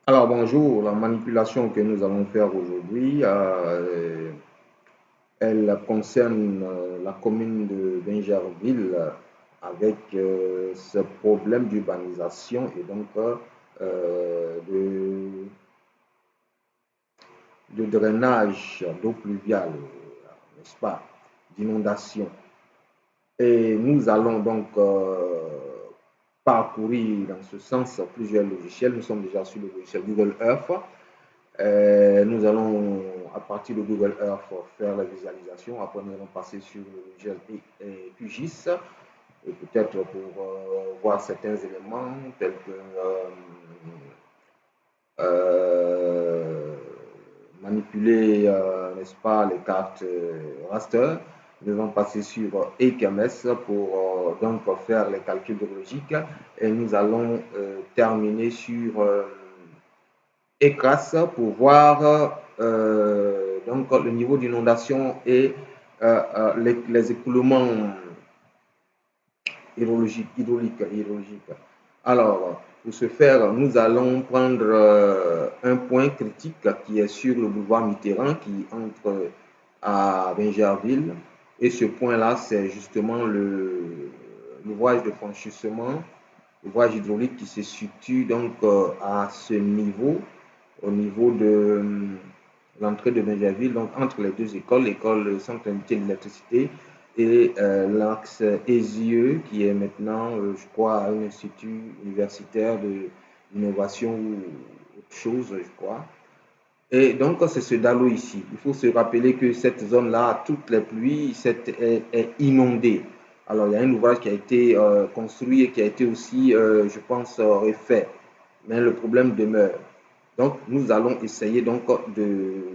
Alors bonjour, la manipulation que nous allons faire aujourd'hui, elle concerne la commune de Bingerville avec ce problème d'urbanisation et donc de drainage d'eau pluviale, n'est-ce pas, d'inondation. Et nous allons donc parcourir dans ce sens plusieurs logiciels. Nous sommes déjà sur le logiciel Google Earth. Nous allons, à partir de Google Earth, faire la visualisation. Après, nous allons passer sur le logiciel QGIS, et peut-être pour voir certains éléments tels que euh, manipuler, n'est-ce pas, les cartes raster. Nous allons passer sur EKMS pour donc faire les calculs logiques et nous allons terminer sur ECRAS pour voir donc le niveau d'inondation et les écoulements hydrauliques. Alors, pour ce faire, nous allons prendre un point critique qui est sur le boulevard Mitterrand qui entre à Bingerville. Et ce point-là, c'est justement l'ouvrage de franchissement, l'ouvrage hydraulique qui se situe donc à ce niveau, au niveau de l'entrée de Bingerville, donc entre les deux écoles, l'école Centre Unité de l'électricité et l'axe ESIE, qui est maintenant, je crois, un institut universitaire d'innovation ou autre chose, je crois. Et donc, c'est ce DALO ici. Il faut se rappeler que cette zone-là, toutes les pluies, est inondée. Alors, il y a un ouvrage qui a été construit et qui a été aussi, je pense, refait. Mais le problème demeure. Donc, nous allons essayer donc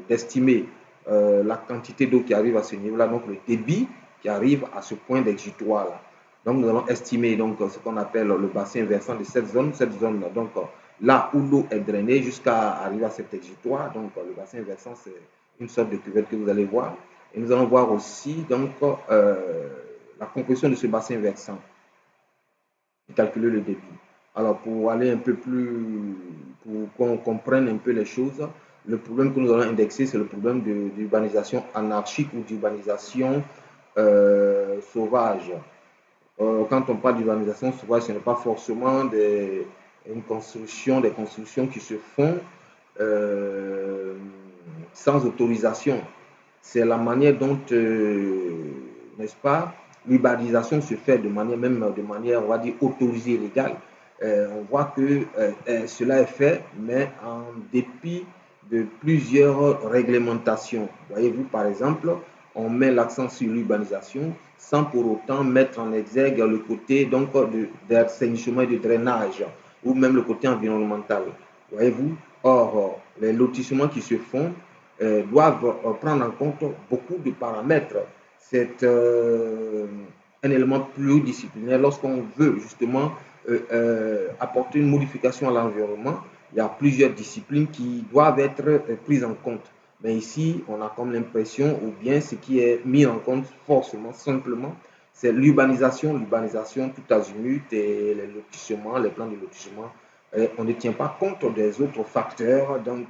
d'estimer la quantité d'eau qui arrive à ce niveau-là, donc le débit qui arrive à ce point d'exutoire-là. Donc, nous allons estimer donc ce qu'on appelle le bassin versant de cette zone-là. Donc, là où l'eau est drainée jusqu'à arriver à cet exutoire. Donc, le bassin versant, c'est une sorte de cuvette que vous allez voir. Et nous allons voir aussi donc la composition de ce bassin versant et calculer le débit. Alors, pour aller un peu plus, pour qu'on comprenne un peu les choses, le problème que nous allons indexer, c'est le problème d'urbanisation anarchique ou d'urbanisation sauvage. Quand on parle d'urbanisation sauvage, ce n'est pas forcément une construction, des constructions qui se font euh, sans autorisation. C'est la manière dont, n'est-ce pas, l'urbanisation se fait de manière, même de manière, on va dire, autorisée, légale. On voit que cela est fait, mais en dépit de plusieurs réglementations. Voyez-vous, par exemple, on met l'accent sur l'urbanisation sans pour autant mettre en exergue le côté donc d'assainissement et de drainage ou même le côté environnemental. Voyez-vous, or les lotissements qui se font doivent prendre en compte beaucoup de paramètres. C'est un élément pluridisciplinaire lorsqu'on veut justement apporter une modification à l'environnement. Il y a plusieurs disciplines qui doivent être prises en compte. Mais ici, on a comme l'impression, ou bien ce qui est mis en compte forcément, simplement, c'est l'urbanisation tout azimut et les lotissements, les plans de lotissement. On ne tient pas compte des autres facteurs donc,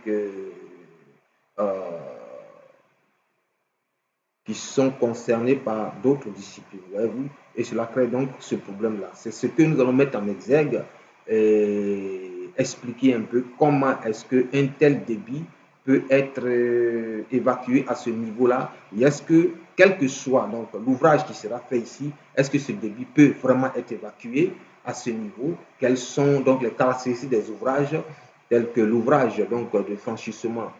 qui sont concernés par d'autres disciplines. Voyez-vous. Et cela crée donc ce problème-là. C'est ce que nous allons mettre en exergue et expliquer un peu comment est-ce qu'un tel débit peut être évacué à ce niveau-là. Et est-ce que, quel que soit donc l'ouvrage qui sera fait ici, est-ce que ce débit peut vraiment être évacué à ce niveau? Quelles sont donc les caractéristiques des ouvrages, tels que l'ouvrage donc de franchissement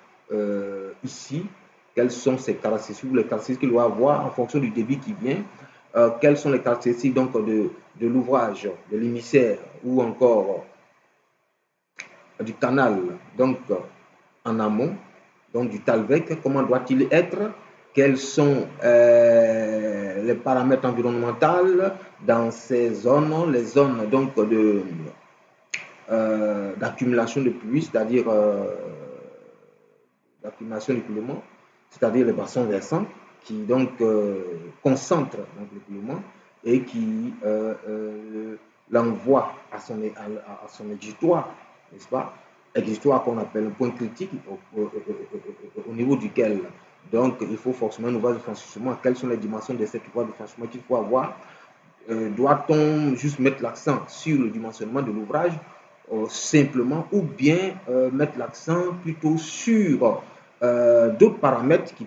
ici, quelles sont ses caractéristiques, les caractéristiques qu'il doit avoir en fonction du débit qui vient, quelles sont les caractéristiques donc de l'ouvrage, de l'émissaire ou encore du canal, donc en amont, donc du TALVEC, comment doit-il être, quels sont les paramètres environnementaux dans ces zones, les zones donc d'accumulation de pluie, c'est-à-dire d'accumulation d'écoulement, c'est-à-dire les bassins versants, qui donc concentrent l'écoulement et qui l'envoient à son exutoire, n'est-ce pas? exutoire qu'on appelle un point critique au niveau duquel, donc, il faut forcément une voie de franchissement. Quelles sont les dimensions de cette voie de franchissement qu'il faut avoir? Doit-on juste mettre l'accent sur le dimensionnement de l'ouvrage simplement, ou bien mettre l'accent plutôt sur d'autres paramètres qui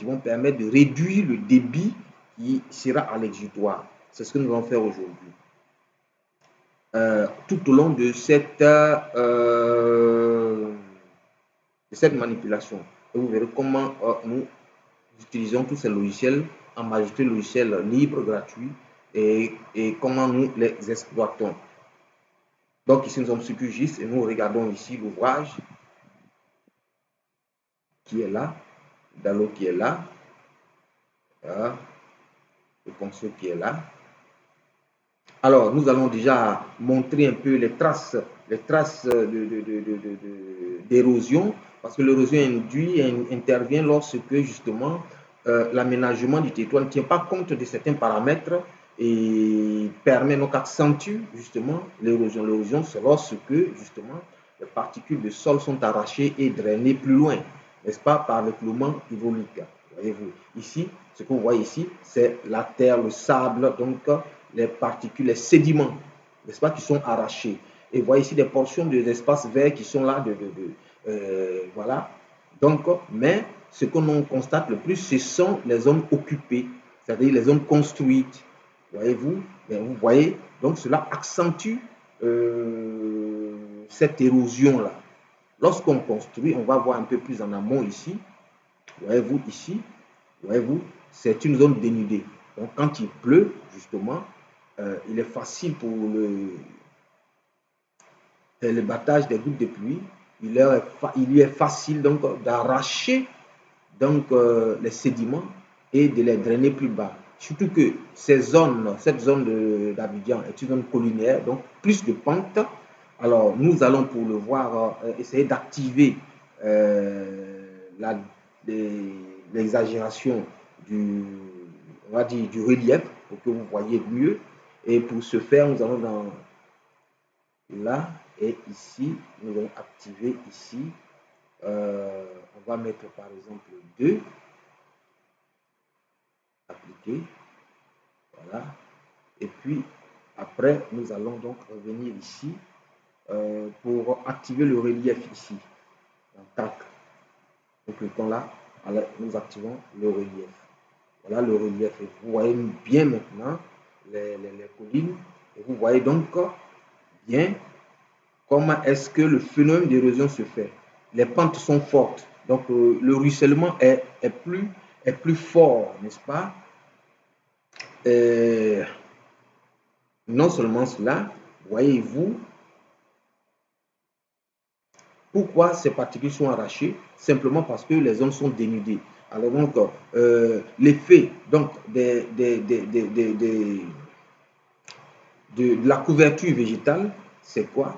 vont permettre de réduire le débit qui sera à l'exutoire? C'est ce que nous allons faire aujourd'hui. Tout au long de cette manipulation. Et vous verrez comment nous utilisons tous ces logiciels, en majorité logiciels libres, gratuits, et comment nous les exploitons. Donc ici nous sommes sur QGIS et nous regardons ici l'ouvrage qui est là, Dalo qui est là, le ponceau qui est là. Alors nous allons déjà montrer un peu les traces d'érosion, parce que l'érosion induit intervient lorsque justement l'aménagement du territoire ne tient pas compte de certains paramètres et permet donc accentue justement l'érosion. L'érosion, c'est lorsque justement les particules de sol sont arrachées et drainées plus loin, n'est-ce pas, par l'écoulement hydraulique. Voyez-vous ici, ce que vous voyez ici, c'est la terre, le sable, donc les particules, les sédiments, n'est-ce pas, qui sont arrachés. Et vous voyez ici des portions de l'espace vert qui sont là, voilà. Donc, mais ce que l'on constate le plus, ce sont les zones occupées, c'est-à-dire les zones construites. Voyez-vous, vous voyez, donc cela accentue cette érosion-là. Lorsqu'on construit, on va voir un peu plus en amont ici. Voyez-vous ici, voyez-vous, c'est une zone dénudée. Donc, quand il pleut, justement, il est facile pour le battage des gouttes de pluie. Il lui est facile donc d'arracher donc les sédiments et de les drainer plus bas. Surtout que cette zone d'Abidjan est une zone collinaire, donc plus de pente. Alors, nous allons pour le voir essayer d'activer l'exagération on va dire, du relief pour que vous voyez mieux. Et pour ce faire, nous allons dans là et ici, nous allons activer ici. On va mettre par exemple 2. Appliquer. Voilà. Et puis, après, nous allons donc revenir ici pour activer le relief ici. Tac. Nous cliquons là. Alors, nous activons le relief. Voilà le relief. Et vous voyez bien maintenant les collines. Et vous voyez donc bien comment est-ce que le phénomène d'érosion se fait. Les pentes sont fortes. Donc, le ruissellement est plus fort, n'est-ce pas? Non seulement cela, voyez-vous, pourquoi ces particules sont arrachées? Simplement parce que les zones sont dénudées. Alors donc, l'effet donc, de la couverture végétale, c'est quoi?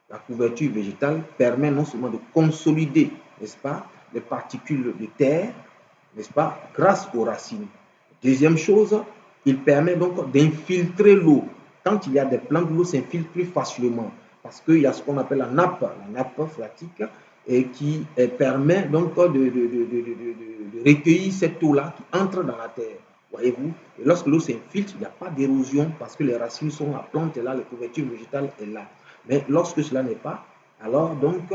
La couverture végétale permet non seulement de consolider, n'est-ce pas, les particules de terre, n'est-ce pas, grâce aux racines. Deuxième chose, il permet donc d'infiltrer l'eau. Quand il y a des plantes, l'eau s'infiltre plus facilement parce qu'il y a ce qu'on appelle la nappe phréatique, et qui permet donc de recueillir cette eau-là qui entre dans la terre. Voyez-vous? Et lorsque l'eau s'infiltre, il n'y a pas d'érosion parce que les racines sont, la plante est là, la couverture végétale est là. Mais lorsque cela n'est pas, alors donc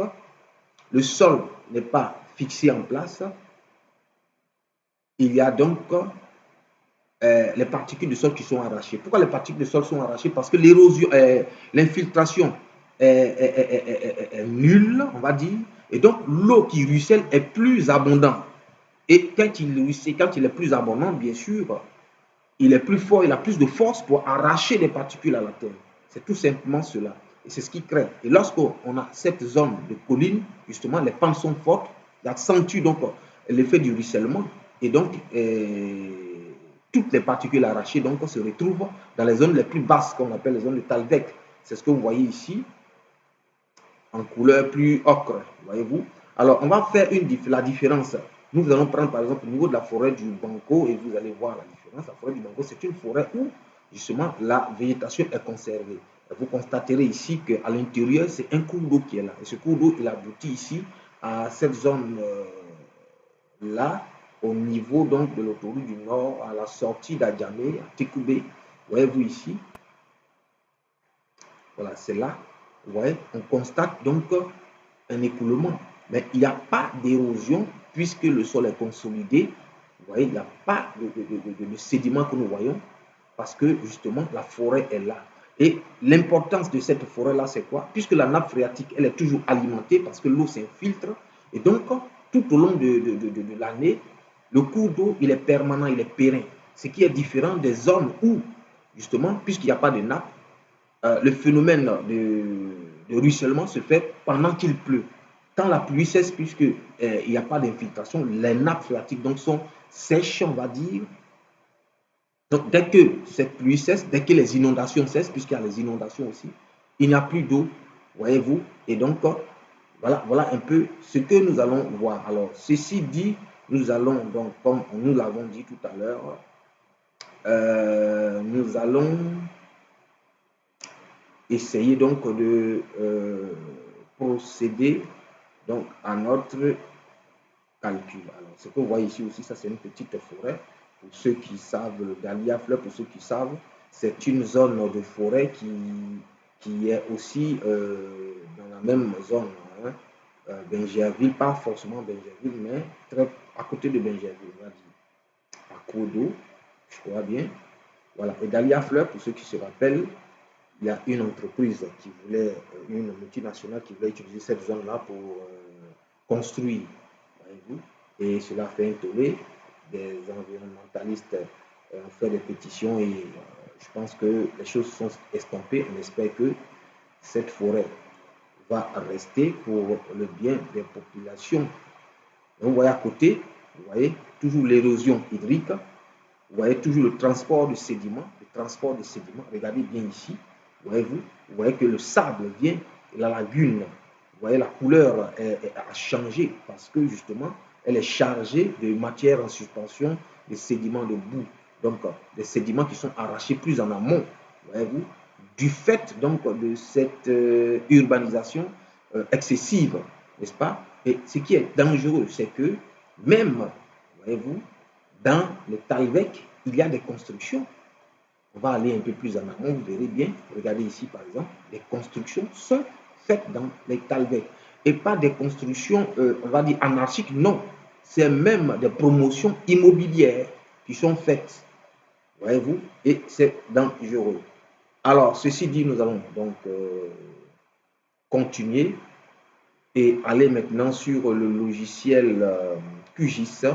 le sol n'est pas fixé en place. Il y a donc les particules de sol qui sont arrachées. Pourquoi les particules de sol sont arrachées? Parce que l'érosion, l'infiltration est nulle, on va dire, et donc l'eau qui ruisselle est plus abondante. Et quand il est plus abondant, bien sûr, il est plus fort, il a plus de force pour arracher les particules à la terre. C'est tout simplement cela. Et c'est ce qui crée. Et lorsqu'on a cette zone de colline, justement, les pentes sont fortes, il accentue donc l'effet du ruissellement. Et donc, toutes les particules arrachées donc, se retrouvent dans les zones les plus basses, qu'on appelle les zones de Talvec. C'est ce que vous voyez ici, en couleur plus ocre, voyez-vous. Alors, on va faire la différence. Nous allons prendre par exemple au niveau de la forêt du Banco et vous allez voir la différence. La forêt du Banco, c'est une forêt où justement la végétation est conservée. vous constaterez ici qu'à l'intérieur, c'est un cours d'eau qui est là. Et ce cours d'eau, il aboutit ici à cette zone-là, au niveau donc de l'autoroute du Nord, à la sortie d'Adjamé, à Tekoubé. Voyez-vous ici, voilà, c'est là. Vous voyez, on constate donc un écoulement. Mais il n'y a pas d'érosion puisque le sol est consolidé. Vous voyez, il n'y a pas de sédiments que nous voyons parce que justement la forêt est là. Et l'importance de cette forêt-là, c'est quoi? Puisque la nappe phréatique, elle est toujours alimentée parce que l'eau s'infiltre. Et donc, tout au long de l'année, le cours d'eau, il est permanent, il est périn. Ce qui est différent des zones où, justement, puisqu'il n'y a pas de nappe, le phénomène de ruissellement se fait pendant qu'il pleut. Quand la pluie cesse, puisqu'il n'y a pas d'infiltration, les nappes phréatiques donc, sont sèches, on va dire. Donc, dès que cette pluie cesse, dès que les inondations cessent, puisqu'il y a les inondations aussi, il n'y a plus d'eau, voyez-vous. Et donc, voilà un peu ce que nous allons voir. Alors, ceci dit, nous allons donc, comme nous l'avons dit tout à l'heure, nous allons essayer donc de procéder donc à notre calcul. Alors, ce que vous voyez ici aussi, ça c'est une petite forêt. Pour ceux qui savent, le dahlia fleur, pour ceux qui savent, c'est une zone de forêt qui est aussi dans la même zone. Hein. Bingerville, pas forcément Bingerville, mais très à côté de Bingerville, on va dire. À Kodo, je crois bien. Voilà. Et dahlia fleur, pour ceux qui se rappellent, il y a une entreprise qui voulait, une multinationale qui voulait utiliser cette zone-là pour construire, voyez-vous, et cela fait un tollé. Des environnementalistes ont fait des pétitions et je pense que les choses sont estompées. On espère que cette forêt va rester pour le bien des populations. Et vous voyez à côté, vous voyez toujours l'érosion hydrique, vous voyez toujours le transport de sédiments, regardez bien ici, voyez-vous, vous voyez que le sable vient, la lagune, vous voyez la couleur a changé parce que justement, elle est chargée de matière en suspension, des sédiments de boue, donc des sédiments qui sont arrachés plus en amont, voyez-vous, du fait donc de cette urbanisation excessive, n'est-ce pas? Et ce qui est dangereux, c'est que même, voyez-vous, dans le Talvec, il y a des constructions. On va aller un peu plus en amont, vous verrez bien. Regardez ici, par exemple, les constructions sont faites dans les Talvec. Et pas des constructions, on va dire, anarchiques, non. C'est même des promotions immobilières qui sont faites, voyez-vous, et c'est dangereux. Alors, ceci dit, nous allons donc continuer et aller maintenant sur le logiciel QGIS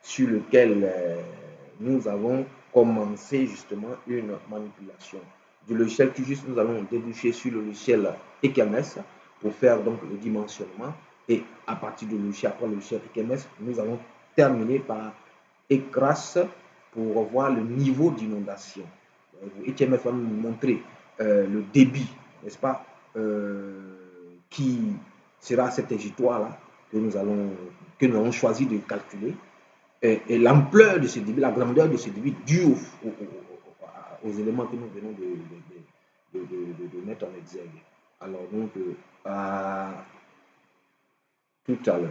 sur lequel nous avons commencé justement une manipulation. Du logiciel QGIS, nous allons déboucher sur le logiciel EKMS pour faire donc le dimensionnement. Et à partir du logiciel, après le logiciel EKMS, nous allons terminer par ECRAS pour voir le niveau d'inondation. EKMS va nous montrer le débit, n'est-ce pas, qui sera cet exutoire-là que nous avons choisi de calculer et l'ampleur de ce débit, la grandeur de ce débit due aux éléments que nous venons de mettre en exergue. Alors donc, à tout à l'heure.